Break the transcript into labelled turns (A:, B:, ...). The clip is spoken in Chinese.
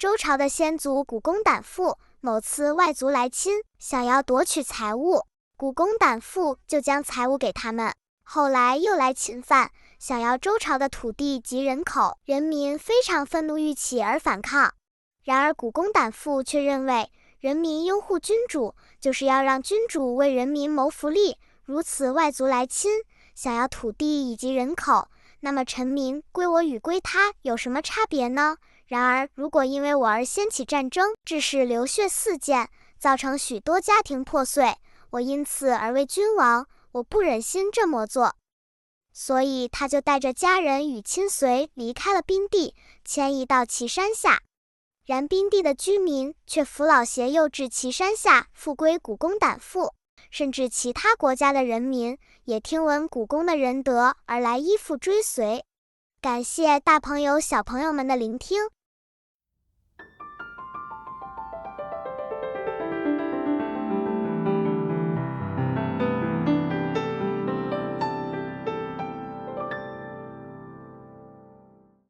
A: 周朝的先祖古公胆父某次外族来侵，想要夺取财物，古公胆父就将财物给他们。后来又来侵犯，想要周朝的土地及人口，人民非常愤怒欲起而反抗。然而古公胆父却认为，人民拥护君主，就是要让君主为人民谋福利，如此外族来侵，想要土地以及人口，那么臣民归我与归他有什么差别呢？然而如果因为我而掀起战争，致使流血四溅，造成许多家庭破碎，我因此而为君王，我不忍心这么做。所以他就带着家人与亲随离开了宾地，迁移到岐山下。然宾地的居民却扶老携幼至岐山下，复归古公胆父，甚至其他国家的人民也听闻古公的仁德而来依附追随。感谢大朋友小朋友们的聆听。